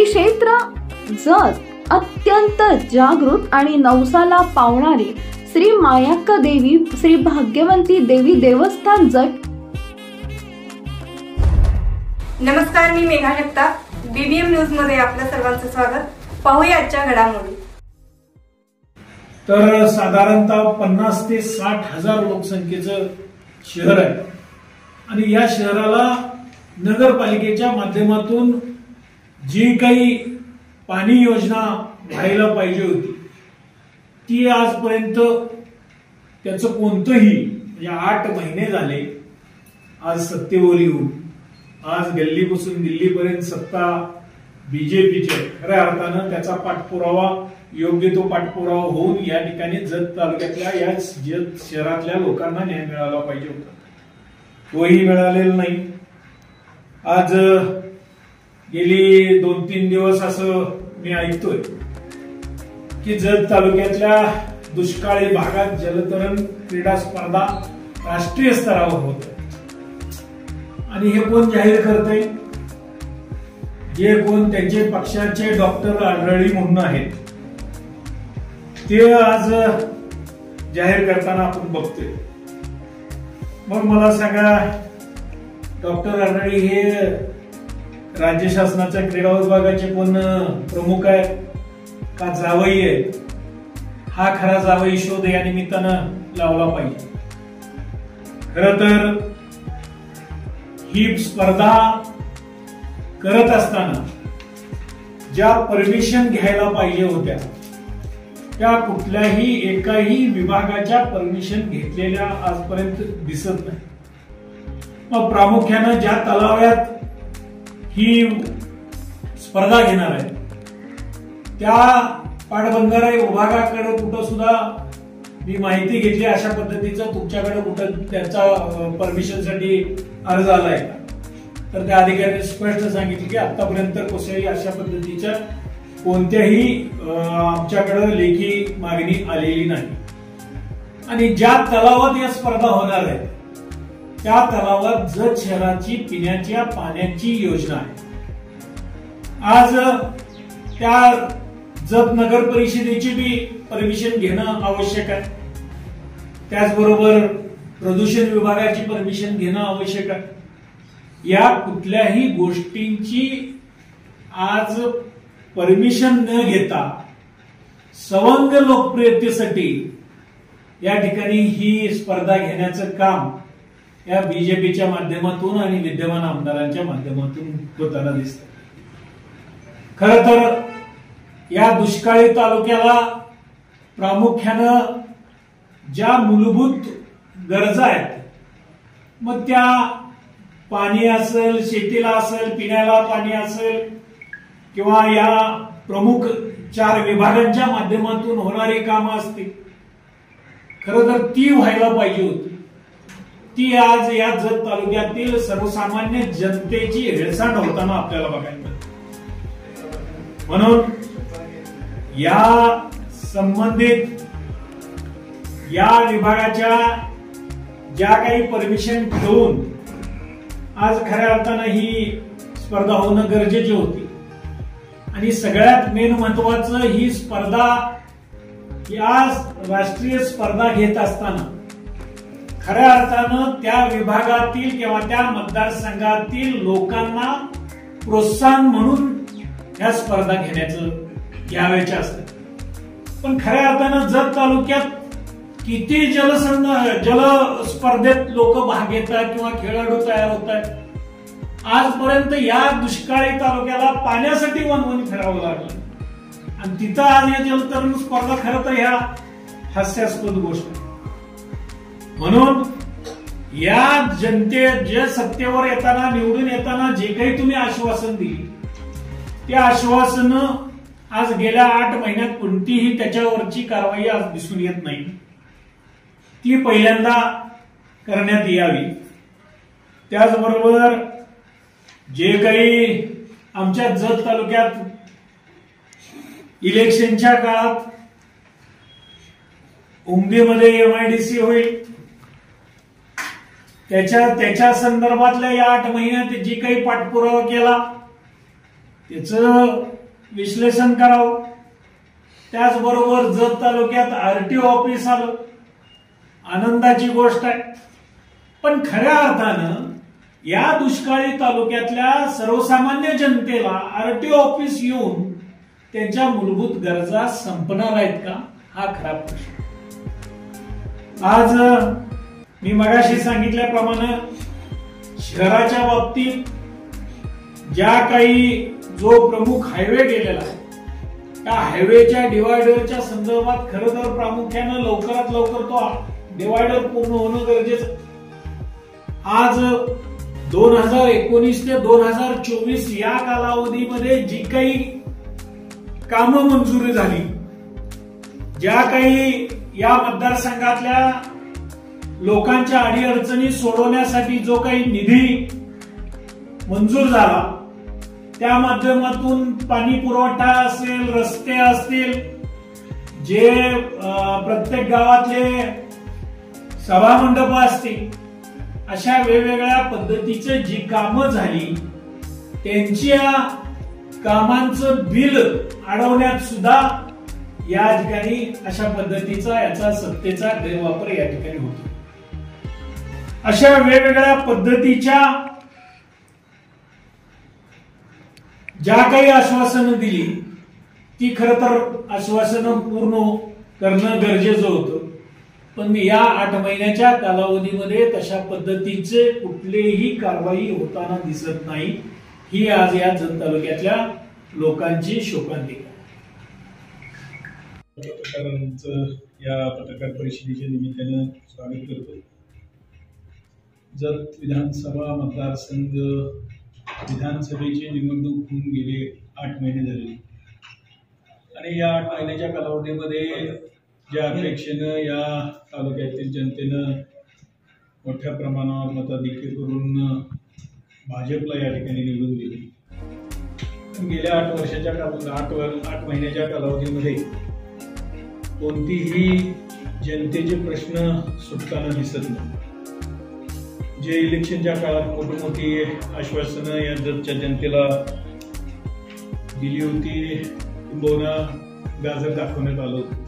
श्री क्षेत्र जत अत्यंत जागृत आणि नवसाला पावणारी श्री मायाक्का देवी श्री भाग्यवंती देवी देवस्थान जत। नमस्कार, मी मेघा जगताप, बीबीएम न्यूज मध्ये आपल्या सर्वांचं स्वागत। पाहूया आजच्या घडामोडी। तर साधारणतः 50 ते 60 हजार लोकसंख्येचं शहर आहे आणि या शहराला नगरपालिकेच्या माध्यमातून जी काही पाणी योजना व्हायला पाहिजे होती ती आजपर्यंत त्याचं कोणतंही, म्हणजे 8 महिने झाले आज सत्तेवर येऊन, आज गल्लीपासून दिल्लीपर्यंत सत्ता बीजेपीचे, खऱ्या अर्थानं त्याचा पाठपुरावा, योग्य तो पाठपुरावा होऊन या ठिकाणी जत तालुक्यातल्या या जत शहरातल्या लोकांना न्याय मिळाला पाहिजे होता, तोही मिळालेला नाही। आज गेली 2-3 दिवस असं मी ऐकतोय की जत तालुक्यातल्या दुष्काळी भागात जलतरण क्रीडा स्पर्धा राष्ट्रीय स्तरावर होत आणि हे कोण जाहीर करते? जे कोण त्यांचे पक्षाचे डॉक्टर आढळी म्हणून आहेत ते आज जाहीर करताना आपण बघतोय। मग मला सांगा, डॉक्टर आढळी हे राज्य शासनाच्या क्रीडा विभागाचे कोण प्रमुख आहेत का जावई आहेत? हा खरा जावई शोध या निमित्तानं लावला पाहिजे। खरं तर ही स्पर्धा करत असताना ज्या परमिशन घ्यायला पाहिजे होत्या त्या कुठल्याही एकाही विभागाच्या परमिशन घेतलेल्या आजपर्यंत दिसत नाही। मग प्रामुख्यानं ज्या तलावात ही स्पर्धा घेणार आहे त्या पाटबंधारा विभागाकडे कुठं सुद्धा मी माहिती घेतली अशा पद्धतीचं तुमच्याकडे कुठं त्याचा परमिशनसाठी अर्ज आलाय का? तर त्या अधिकाऱ्यांनी स्पष्ट सांगितलं की आतापर्यंत कुठल्याही अशा पद्धतीच्या कोणत्याही आमच्याकडे लेखी मागणी आलेली नाही। आणि ज्या तलावात या स्पर्धा होणार आहे त्या तलावात जत शहराची पिण्याच्या पाण्याची योजना आहे। आज त्या जत नगर परिषदेची बी परमिशन घेणं आवश्यक आहे, त्याचबरोबर प्रदूषण विभागाची परमिशन घेणं आवश्यक आहे। या कुठल्याही गोष्टींची आज परमिशन न घेता सवंग लोकप्रियतेसाठी या ठिकाणी ही स्पर्धा घेण्याचं काम या बीजेपीच्या माध्यमातून आणि विद्यमान आमदारांच्या माध्यमातून होताना दिसतं। खरं तर या दुष्काळी तालुक्याला प्रामुख्यानं ज्या मूलभूत गरजा आहेत, मग त्या पाणी असेल, शेतीला असेल, पिण्याला पाणी असेल किंवा या प्रमुख 4 विभागांच्या माध्यमातून होणारी कामं असतील, खरं तर ती व्हायला पाहिजे होती। ती आज या जत तालुक्यातील सर्वसामान्य जनतेची हेळसांड होताना आपल्याला बघायला मिळते। म्हणून या संबंधित या विभागाच्या ज्या काही परमिशन घेऊन आज खऱ्या अर्थानं ही स्पर्धा होणं गरजेची होती। आणि सगळ्यात मेन महत्वाचं, ही स्पर्धा या राष्ट्रीय स्पर्धा घेत असताना खऱ्या अर्थानं त्या विभागातील किंवा त्या मतदारसंघातील लोकांना प्रोत्साहन म्हणून या स्पर्धा घ्याव्याच्या असतात। पण खऱ्या अर्थानं जत तालुक्यात किती जल स्पर्धेत लोक भाग घेतात किंवा खेळाडू तयार होत आहेत, आजपर्यंत या दुष्काळी तालुक्याला पाण्यासाठी वनवन फिरावं लागलं आणि तिथं आज या जलतरण स्पर्धा खरं तर ह्या हास्यास्पद गोष्ट आहे। म्हणून या जनते जे सत्तेवर येताना, निवडून येताना जे काही तुम्ही आश्वासन दिली त्या आश्वासनं आज गेल्या 8 महिन्यात कोणतीही त्याच्यावरची कारवाई आज दिसून येत नाही। ती पहिल्यांदा करण्यात यावी। त्याचबरोबर जे काही आमच्या जत तालुक्यात इलेक्शनच्या काळात उमदीमध्ये MIDC होईल, त्याच्या संदर्भातल्या या 8 महिन्यात जी काही पाठपुरावा केला याचं विश्लेषण करावं. त्याचबरोबर जत तालुक्यात आरटीओ ऑफिस आलं, आनंदाची गोष्ट आहे. पण खऱ्या अर्थानं या दुष्काळी तालुक्यातल्या सर्वसामान्य जनतेला आरटीओ ऑफिस येऊन त्यांच्या मूलभूत गरजा संपणार आहेत का, हा खरा प्रश्न. आज मी मगाशी सांगितल्याप्रमाणे शहराच्या बाबतीत ज्या काही जो प्रमुख हायवे गेलेला आहे त्या हायवेच्या डिवायडरच्या संदर्भात खरं तर प्रामुख्यानं लवकरात लवकर तो डिवायडर पूर्ण होणं गरजेचं. आज 2019 ते 2024 या कालावधीमध्ये जी काही कामं मंजुरी झाली, ज्या काही या मतदारसंघातल्या लोकांच्या अडीअडचणी सोडवण्यासाठी जो काही निधी मंजूर झाला, त्या माध्यमातून पाणी पुरवठा असेल, रस्ते असतील, जे प्रत्येक गावातले सभामंडप असतील, अशा वेगवेगळ्या पद्धतीची जी कामं झाली त्यांच्या कामांचं बिल अडवण्यात सुद्धा या ठिकाणी अशा पद्धतीचा याचा सत्तेचा गैरवापर या ठिकाणी होतो. अशा वेगवेगळ्या पद्धतीच्या ज्या काही आश्वासनं दिली ती खरं तर आश्वासनं पूर्ण करणं गरजेचं होतं. पण या 8 महिन्याच्या कालावधीमध्ये तशा पद्धतीचे कुठलीही कारवाई होताना दिसत नाही. ही आज या जत तालुक्यातल्या लोकांची शोकांतिका. पत्रकारांचं या पत्रकार परिषदेच्या निमित्तानं स्वागत करतो. जत विधानसभा मतदारसंघ विधानसभेची निवडणूक होऊन गेले 8 महिने झाले आणि या 8 महिन्याच्या कालावधीमध्ये ज्या अपेक्षेनं या तालुक्यातील जनतेनं मोठ्या प्रमाणावर मताधिक्य करून भाजपला या ठिकाणी निवडून दिले. गेल्या 8 महिन्याच्या कालावधीमध्ये कोणतीही जनतेचे प्रश्न सुटताना दिसत नाही. जे इलेक्शनच्या काळात मोठी आश्वासनं या जतच्या जनतेला दिली होती, किंबहुना गाजर दाखवण्यात आलं होतं,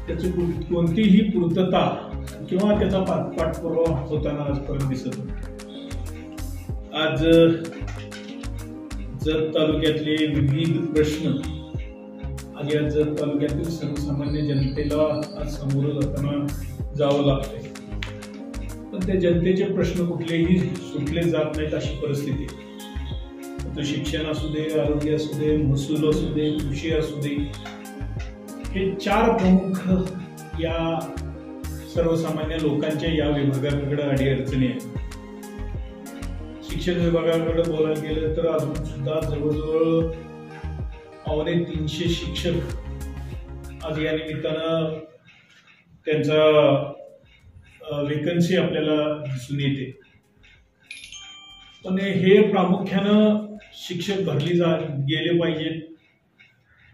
त्याची कोणतीही पूर्तता किंवा त्याचा पाठपुरावा होताना आजपर्यंत दिसत नाही. आज जत तालुक्यातले विविध प्रश्न आज या जत तालुक्यातील सर्वसामान्य जनतेला आज समोर जाताना जावं लागतंय. पण त्या जनतेचे प्रश्न कुठलेही सुटले जात नाहीत अशी परिस्थिती. तो शिक्षण असू दे, आरोग्य असू दे, महसूल असू दे, कृषी असू दे, हे 4 प्रमुख या सर्वसामान्य लोकांच्या या विभागाकडे अडीअडचणी आहेत. शिक्षण विभागाकडे बोलायला गेलं तर अजून सुद्धा जवळजवळ 350 शिक्षक आज या निमित्तानं त्यांचा वेकन्सी आपल्याला दिसून येते. पण हे प्रामुख्यानं शिक्षक भरली गेले पाहिजेत.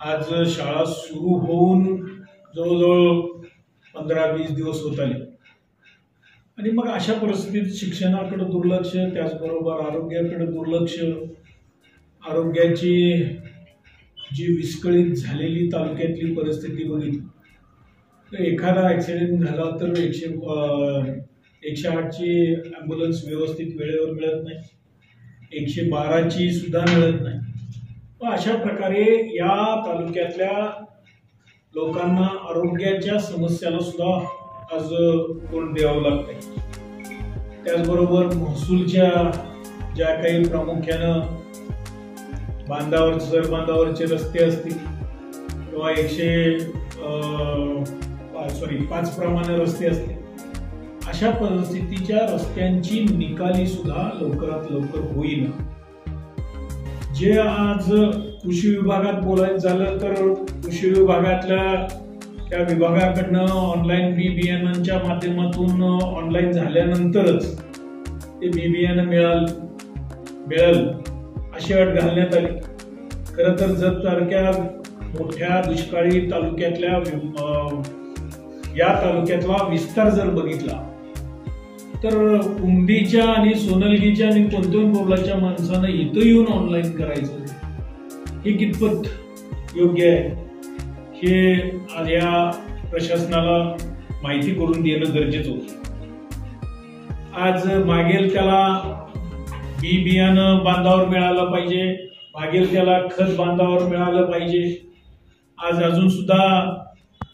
आज शाळा सुरू होऊन जवळजवळ 15-20 दिवस होत आले आणि मग अशा परिस्थितीत शिक्षणाकडे दुर्लक्ष, त्याचबरोबर आरोग्याकडे दुर्लक्ष, आरोग्याची जी विस्कळीत झालेली तालुक्यातली परिस्थिती बघितली तर एखादा ऍक्सिडेंट झाला तर 108ची ॲम्ब्युलन्स व्यवस्थित वेळेवर मिळत नाही, 112ची सुद्धा मिळत नाही. अशा प्रकारे या तालुक्यातल्या लोकांना आरोग्याच्या समस्याला सुद्धा आज तोंड द्यावं लागतंय. त्याचबरोबर महसूलच्या ज्या काही प्रामुख्यानं बांधावरचे रस्ते असतील किंवा 5 प्रमाणे रस्ते असतील, अशा परिस्थितीच्या रस्त्यांची निकाली सुद्धा लवकरात लवकर होईना. जे आज कृषी विभागात बोलायचं झालं तर कृषी विभागातल्या त्या विभागाकडनं ऑनलाईन बी बियाणांच्या माध्यमातून ऑनलाईन झाल्यानंतरच ते बी बियाणं मिळेल अशी अट घालण्यात आली. खरं तर जत सारख्या मोठ्या दुष्काळी तालुक्यातल्या या तालुक्यातला विस्तार जर बघितला तर कुंडीच्या आणि सोनलगीच्या आणि कोणत्याही बोर्डाच्या माणसानं इथं येऊन ऑनलाईन करायचं हे कितपत योग्य आहे हे आज या प्रशासनाला माहिती करून देणं गरजेचं होतं। आज मागेल त्याला बियाणं बांधावर मिळालं पाहिजे, मागेल त्याला खत बांधावर मिळालं पाहिजे। आज अजून सुद्धा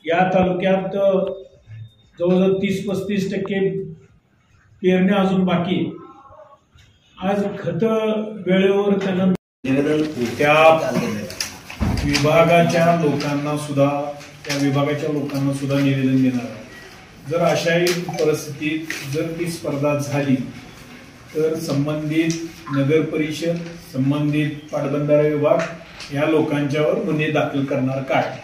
या तालुक्यात जवळजवळ 30-35% पेरण्या अजून बाकी आहे। आज खत वेळेवर त्यांना त्या विभागाच्या लोकांना सुद्धा निवेदन देणार आहे। जर अशाही परिस्थितीत जर ती स्पर्धा झाली तर संबंधित नगर परिषद, संबंधित पाटबंधारा विभाग या लोकांच्यावर गुन्हे दाखल करणार काय,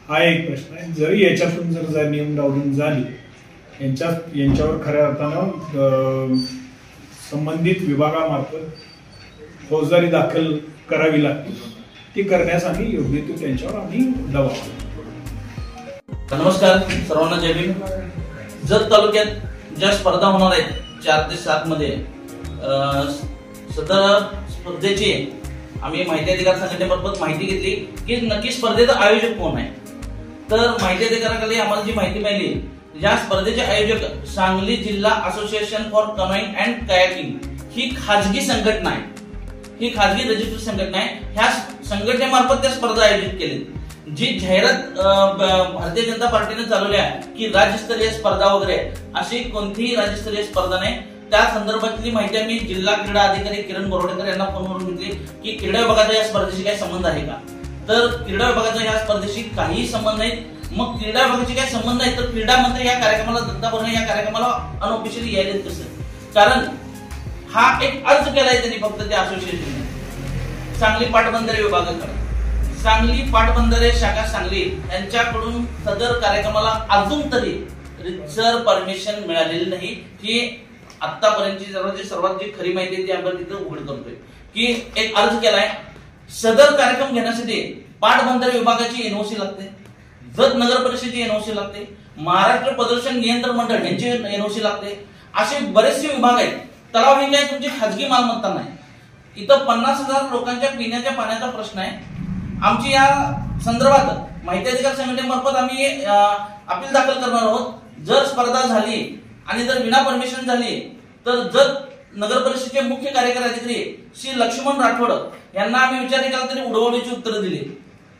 हा एक प्रश्न आहे। जरी याच्यातून जर नियम डावलून झाली यांच्यावर खऱ्या अर्थानं संबंधित विभागामार्फत फौजदारी दाखल करावी लागते। ती करण्यास आम्ही योग्य तो त्यांच्यावर आम्ही दबाव। नमस्कार सर्वांना, जय भीम। जत तालुक्यात ज्या स्पर्धा होणार आहेत 4 ते 7 मध्ये सदर स्पर्धेची आम्ही माहिती अधिकार संघटनेमार्फत माहिती घेतली की नक्की स्पर्धेचा आयोजक कोण आहे। तर माहिती अधिकाराखाली आम्हाला जी माहिती मिळाली, या स्पर्धेचे आयोजक सांगली जिल्हा association for canoeing and kayaking ही खाजगी संघटना आहे, ही खाजगी रजिस्टर्ड संघटना आहे। ह्या संघटनेमार्फत त्या स्पर्धा आयोजित केली। जी जाहिरात भारतीय जनता पार्टीने चालवली आहे की राज्यस्तरीय स्पर्धा वगैरे अशी कोणतीही राज्यस्तरीय स्पर्धा नाही। त्या संदर्भातली माहिती आम्ही जिल्हा क्रीडा अधिकारी किरण बोरवडेकर यांना फोनवरून घेतली की क्रीडा विभागाचा या स्पर्धेशी काही संबंध आहे का। तर क्रीडा विभागाचा या स्पर्धेशी काहीही संबंध नाही। मग क्रीडा विभागाची काय संबंध आहे तर क्रीडा मंत्री या कार्यक्रमाला दत्ता भरणे या कार्यक्रमाला अनऑफिशियली यायला कसं, कारण हा एक अर्ज केलाय त्यांनी फक्त त्या असोसिएशनने सांगली पाटबंधारे विभागाकडे। सांगली पाटबंधारे शाखा सांगली यांच्याकडून सदर कार्यक्रमाला अजून तरी रितसर परमिशन मिळालेली नाही। ही आतापर्यंतची सर्वात जी खरी माहिती आहे ती आपण तिथं उघड करतोय की एक अर्ज केलाय। सदर कार्यक्रम घेण्यासाठी पाटबंधारे विभागाची एनओसी लागते, जत नगर परिषदेची एनओसी लागते, महाराष्ट्र प्रदूषण नियंत्रण मंडळ यांची एनओसी लागते। असे बरेचसे विभाग आहेत। तलाव ही काय तुमची खाजगी मालमत्ता नाही। इथं 50,000 लोकांच्या पिण्याच्या पाण्याचा प्रश्न आहे। आमची या संदर्भात माहिती अधिकार संघटनेमार्फत आम्ही अपील दाखल करणार आहोत। जर स्पर्धा झाली आणि जर विना परमिशन झाली तर जत नगर परिषदेचे मुख्य कार्यकारी अधिकारी श्री लक्ष्मण राठोड यांना आम्ही विचारले केला तरी उडवडीची उत्तरं दिली।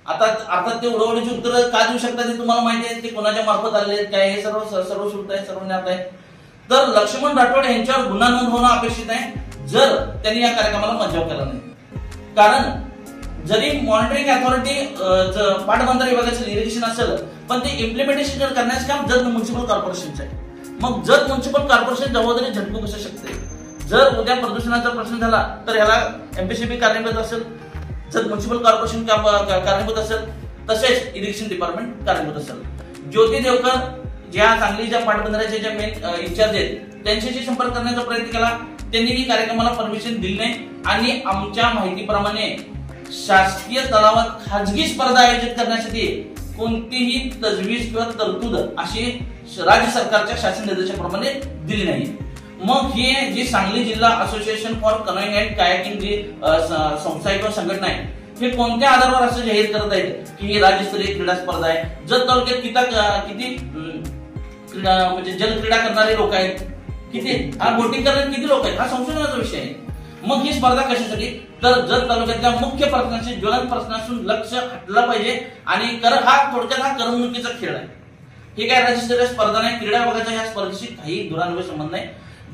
आता ते उडवडीची उत्तरं का देऊ शकतात हे तुम्हाला माहिती आहे, ते कोणाच्या मार्फत आले आहेत काय हे सर्व शुद्ध आहे, सर्व ज्ञात आहे। तर लक्ष्मण राठोड यांच्यावर गुन्हा नोंद होणं अपेक्षित आहे जर त्यांनी या कार्यक्रमाला मज्जाव केला नाही। कारण जरी मॉनिटरिंग अथॉरिटी पाटबंधारे विभागाचं इरिगेशन असेल पण ते इम्प्लिमेंटेशन करण्याचं काम जत म्युनिसिपल कॉर्पोरेशनचं आहे। मग जत म्युनिसिपल कॉर्पोरेशन जबाबदारी झटकू कसं शकते। जर उद्या प्रदूषणाचा प्रश्न झाला तर ह्याला एमपीसीबी कारणीभूत असेल, जत म्युनिसिपल कॉर्पोरेशन कारणीभूत असेल, तसेच इरिगेशन डिपार्टमेंट कारणीभूत असेल। ज्योती देवकर ज्या सांगलीच्या पाटबंधाऱ्याचे ज्या मेन इन्चार्ज आहेत त्यांच्याशी संपर्क करण्याचा प्रयत्न केला, त्यांनी ही कार्यक्रमाला परमिशन दिली नाही। आणि आमच्या माहितीप्रमाणे शासकीय तलावात खाजगी स्पर्धा आयोजित करण्यासाठी कोणतीही तजवीज किंवा तरतूद अशी राज्य सरकारच्या शासन निर्देशाप्रमाणे दिली नाही। मग हे जी सांगली जिल्हा association for canoeing and kayaking जी संस्था किंवा संघटना आहे हे कोणत्या आधारावर असं जाहीर करत आहेत की ही राज्यस्तरीय क्रीडा स्पर्धा आहे। जत तालुक्यात किती क्रीडा म्हणजे जलक्रीडा करणारे लोक आहेत, किती बोटिंग करणारे किती लोक आहेत, हा संशोधनाचा विषय आहे। मग ही स्पर्धा कशासाठी तर जत तालुक्यातल्या मुख्य प्रश्नांशी ज्वलंत प्रश्नांपासून लक्ष हटलं पाहिजे आणि हा थोडक्यात हा करमणुकीचा खेळ आहे। ही काय राज्यस्तरीय स्पर्धा नाही। क्रीडा विभागाच्या या स्पर्धेशी काही दुरान्वय संबंध नाही।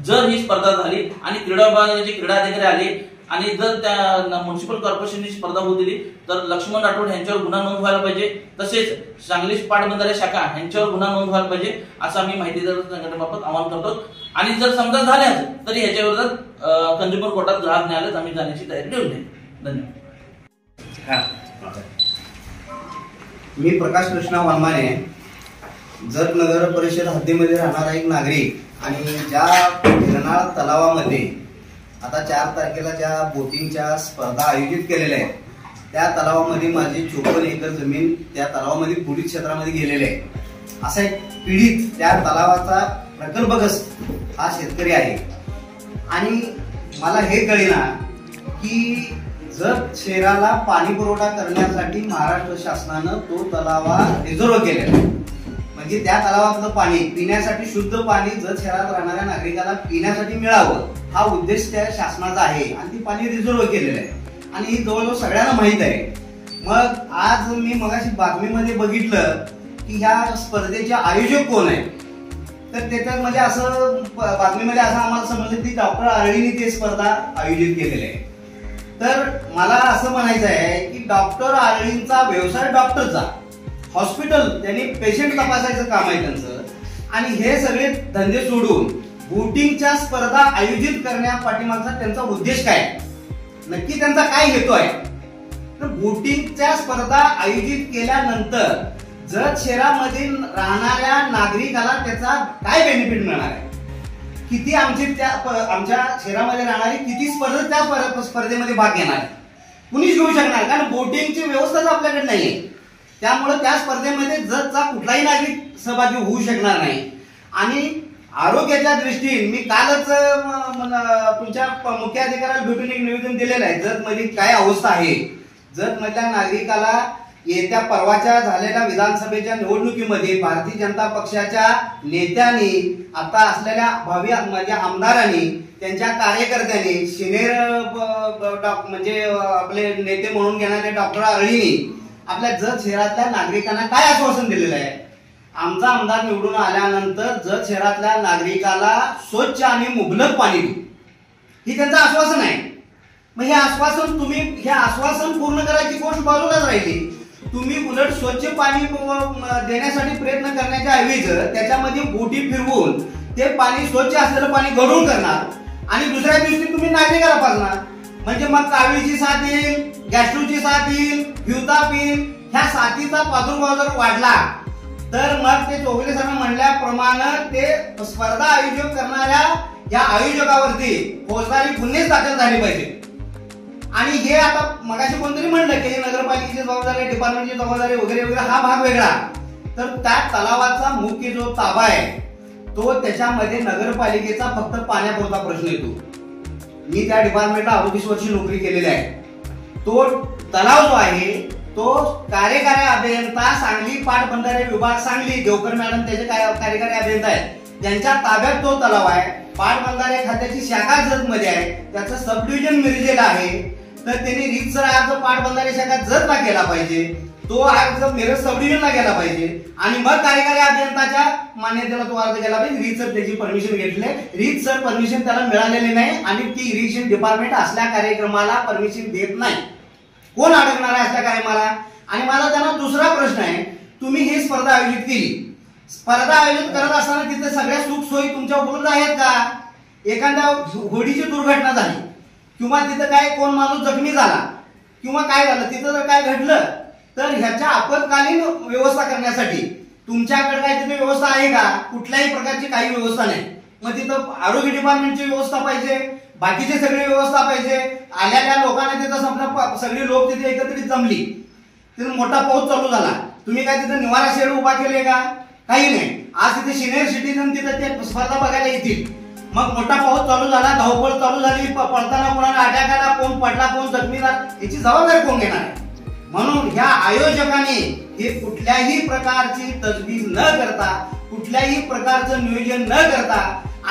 जर ही स्पर्धा झाली आणि क्रीडा विभागाचे क्रीडा अधिकारी आले आणि जर त्या म्युनिसिपल कॉर्पोरेशनची स्पर्धा होऊ दिली तर लक्ष्मण राठोड यांच्यावर गुन्हा नोंद व्हायला पाहिजे, तसेच सांगली पाटबंधारे शाखा यांच्यावर गुन्हा नोंद व्हायला पाहिजे असं आम्ही माहिती संघटनेमार्फत आवाहन करतो। आणि जर समजा झाल्यास तरी ह्याच्या विरोधात कंझ्युमर कोर्टात ग्राहक न्यायालयात आम्ही जाण्याची तयारी ठेवली आहे। धन्यवाद। मी प्रकाश कृष्णा वानमाने, जत नगर परिषद हद्दीमध्ये राहणारा एक नागरिक आणि ज्या गिरनाळ तलावामध्ये आता 4 तारखेला ज्या बोटिंगच्या स्पर्धा आयोजित केलेल्या आहेत त्या तलावामध्ये माझी 54 एकर जमीन त्या तलावामध्ये पीडित क्षेत्रामध्ये गेलेले आहे। असा एक पीडित त्या तलावाचा प्रकल्पग्रस्त हा शेतकरी आहे आणि मला हे कळेना की जत शहराला पाणी पुरवठा करण्यासाठी महाराष्ट्र शासनानं तो तलावा रिझर्व केलेला आहे. म्हणजे त्या तलावातलं पाणी पिण्यासाठी, शुद्ध पाणी जत शहरात राहणाऱ्या नागरिकाला पिण्यासाठी मिळावं, हा उद्देश त्या शासनाचा आहे आणि ती पाणी रिझर्व केलेलं आहे आणि ही जवळजवळ सगळ्यांना माहित आहे. मग आज मी मगाशी बातमीमध्ये बघितलं की ह्या स्पर्धेचे आयोजक कोण आहे, तर त्याच्यात म्हणजे असं बातमीमध्ये असं आम्हाला समजलं की डॉक्टर आरळींनी ते स्पर्धा आयोजित केलेली आहे. तर मला असं म्हणायचं आहे की डॉक्टर आरळींचा व्यवसाय डॉक्टरचा, हॉस्पिटल, त्यांनी पेशंट तपासायचं काम आहे त्यांचं, आणि हे सगळे धंदे सोडून बोटिंगच्या स्पर्धा आयोजित करण्यापाठीमागचा त्यांचा उद्देश काय, नक्की त्यांचा काय हेतू आहे. तर बोटिंगच्या स्पर्धा आयोजित केल्यानंतर जत शहरामध्ये राहणाऱ्या नागरिकाला त्याचा काय बेनिफिट मिळणार आहे, किती आमच्या शहरामध्ये राहणारी किती त्या स्पर्धेमध्ये भाग घेणार आहे, कुणीच घेऊ शकणार, कारण बोटिंगची व्यवस्थाच आपल्याकडे नाहीये. त्यामुळे त्या स्पर्धेमध्ये जतचा कुठलाही नागरिक सहभागी होऊ शकणार नाही. आणि आरोग्याच्या दृष्टीने मी कालच तुमच्या मुख्य अधिकाऱ्याला भेटून एक निवेदन दिलेलं आहे. जत मध्ये काय अवस्था आहे, जत मधल्या नागरिकाला येत्या परवाच्या झालेल्या विधानसभेच्या निवडणुकीमध्ये भारतीय जनता पक्षाच्या नेत्यांनी, आता असलेल्या भावी म्हणजे आमदारांनी, त्यांच्या कार्यकर्त्यांनी, सिनियर म्हणजे आपले नेते म्हणून घेणारे डॉक्टर आरळींनी आपल्या जत शहरातल्या नागरिकांना काय आश्वासन दिलेलं आहे. आमचा आमदार निवडून आल्यानंतर जत शहरातल्या नागरिकाला स्वच्छ आणि मुबलक पाणी देऊ, ही त्यांचं आश्वासन आहे. मग हे आश्वासन पूर्ण करायची गोष्ट बाजूलाच राहिली. तुम्ही उलट स्वच्छ पाणी देण्यासाठी प्रयत्न करण्याच्या ऐवजी त्याच्यामध्ये बोटी फिरवून ते पाणी, स्वच्छ असलेलं पाणी गढूळ करणार आणि दुसऱ्या दिवशी तुम्ही नागरिकाला पाजणार. म्हणजे मग कावीळची साथ येईल, गॅस्ट्रोची साथ येईल, हिवताप येईल. ह्या साथीचा प्रादुर्भाव जर वाढला तर मग ते चौगुले सरांनी म्हणल्याप्रमाणे ते स्पर्धा आयोजक करणाऱ्या या आयोजकावरती फौजदारी गुन्हे दाखल झाले पाहिजे. आणि हे आता मगाशी कोणतरी म्हणलं की नगरपालिकेची जबाबदारी, डिपार्टमेंटची जबाबदारी वगैरे वगैरे, हा भाग वेगळा. तर त्या तलावाचा मुख्य जो ताबा आहे तो त्याच्यामध्ये नगरपालिकेचा फक्त पाण्यापुरता प्रश्न येतो. मी त्या डिपार्टमेंटला 38 वर्षी नोकरी केलेली आहे. तो तलाव जो आहे तो कार्यकारी अभियंता सांगली, पाटबंधारे विभाग सांगली, देवकर मॅडम त्याचे कार्यकारी अभियंता आहेत, त्यांच्या ताब्यात तो तलाव आहे. पाटबंधारे खात्याची शाखा जत मध्ये आहे, त्याचं सब डिव्हिजन मिरजेला आहे. तर त्यांनी रीतसर अर्ज पाटबंधारे शाखा जतला केला पाहिजे, तो अर्ज मिरज सब डिव्हिजनला गेला पाहिजे आणि मग कार्यकारी अभियंताच्या मान्यतेला तो अर्ज गेला पाहिजे. रीतसर त्याची परमिशन घेतली, रीतसर परमिशन त्याला मिळालेली नाही आणि ती इरिगेशन डिपार्टमेंट असल्या कार्यक्रमाला परमिशन देत नाही. कोण अडकणार आहे असल्या कार्यक्रमाला. आणि मला त्यांना दुसरा प्रश्न आहे, तुम्ही ही स्पर्धा आयोजित केली, स्पर्धा आयोजित करत असताना तिथे सगळ्या सुख सोयी तुमच्या उपलब्ध आहेत का. एखाद्या होडीची दुर्घटना झाली किंवा तिथं काय कोण माणूस जखमी झाला किंवा काय झालं, तिथं जर काय घडलं तर ह्याच्या आपत्कालीन व्यवस्था करण्यासाठी तुमच्याकडे काय तिथे व्यवस्था आहे का. कुठल्याही प्रकारची काही व्यवस्था नाही. मग तिथं आरोग्य डिपार्टमेंटची व्यवस्था पाहिजे, बाकीची सगळी व्यवस्था पाहिजे. आलेल्या लोकांना तिथं समजा सगळी लोक तिथे एकत्रित जमली, तिथे मोठा पाऊस चालू झाला, तुम्ही काय तिथे निवारा शेड उभा केले का, काही नाही. आज तिथे सिनियर सिटीजन तिथे ते स्पर्धा बघायला येतील. मग मोठा पाऊस चालू झाला, धावपळ चालू झाली, पळताना कोणाला अटॅक आला, कोण पडला, कोण जखमी झाला, याची जबाबदारी कोण घेणार आहे. म्हणून ह्या आयोजकांनी हे कुठल्याही प्रकारची तजवीज न करता, कुठल्याही प्रकारचं नियोजन न करता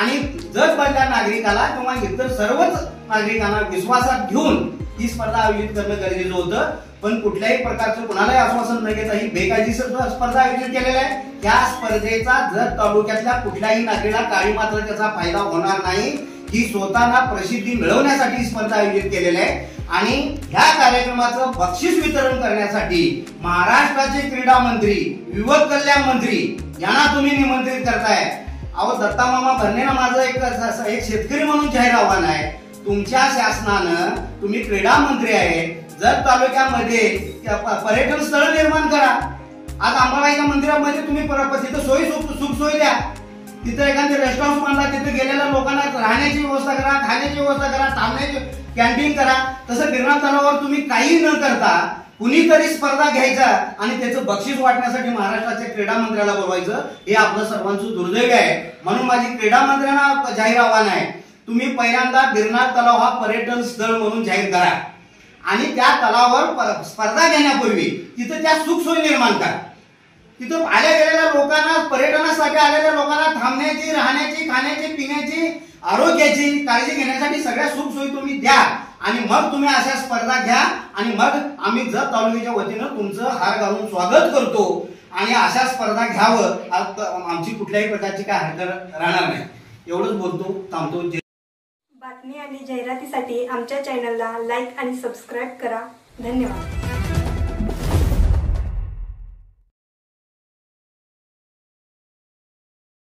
आणि जगभरच्या नागरिकाला किंवा इतर सर्वच नागरिकांना विश्वासात घेऊन ही स्पर्धा आयोजित करणं गरजेचं होतं. पण कुठल्याही प्रकारचं कुणालाही आश्वासन न घेता ही बेकायदेशीर स्पर्धा आयोजित केलेली आहे. या स्पर्धेचा जत तालुक्यातल्या कुठल्याही नागरिकाला काही मात्र त्याचा फायदा होणार नाही. ही स्वतःला प्रसिद्धी मिळवण्यासाठी स्पर्धा आयोजित केलेली आहे आणि ह्या कार्यक्रमाचं बक्षीस वितरण करण्यासाठी महाराष्ट्राचे क्रीडा मंत्री, युवक कल्याण मंत्री यांना तुम्ही निमंत्रित करताय. अहो दत्तामामा भरणेंना माझं एक शेतकरी म्हणून जाहीर आव्हान आहे, तुमच्या शासनानं, तुम्ही क्रीडा मंत्री आहे, जत तालुक्यामध्ये पर्यटन स्थळ निर्माण करा. आज अंबाबाईच्या मंदिरामध्ये तुम्ही तिथं सुखसोयी द्या, तिथं एखादी रेस्ट हाऊस बांधा, तिथे गेलेल्या लोकांना राहण्याची व्यवस्था करा, खाण्याची व्यवस्था करा, थांबण्याची कॅन्टीन करा. तसं गिरनार तलावावर तुम्ही काही न करता कुणीतरी स्पर्धा घ्यायचा आणि त्याचं बक्षीस वाटण्यासाठी महाराष्ट्राच्या क्रीडा मंत्र्याला बोलवायचं, हे आपलं सर्वांचं दुर्दैव आहे. म्हणून माझी क्रीडा मंत्र्यांना जाहीर आव्हान आहे, तुम्ही पहिल्यांदा गिरनार तलाव हा पर्यटन स्थळ म्हणून जाहीर करा आणि त्या तलावावर स्पर्धा घेण्यापूर्वी तिथं त्या सुखसोयी निर्माण करा. तिथं आल्या गेलेल्या लोकांना, पर्यटनासाठी आलेल्या लोकांना थांबण्याची, राहण्याची, खाण्याची, पिण्याची, आरोग्याची काळजी घेण्यासाठी सगळ्या सुखसोयी तुम्ही द्या आणि मग तुम्ही अशा स्पर्धा घ्या आणि मग आम्ही जत तालुक्याच्या वतीनं तुमचं हार घालून स्वागत करतो आणि अशा स्पर्धा घ्यावं. आमची कुठल्याही प्रकारची काय हरकत राहणार नाही. एवढंच बोलतो, थांबतो. बातमी आणि जाहिरातीसाठी आमच्या चॅनलला लाईक आणि सबस्क्राईब करा. धन्यवाद.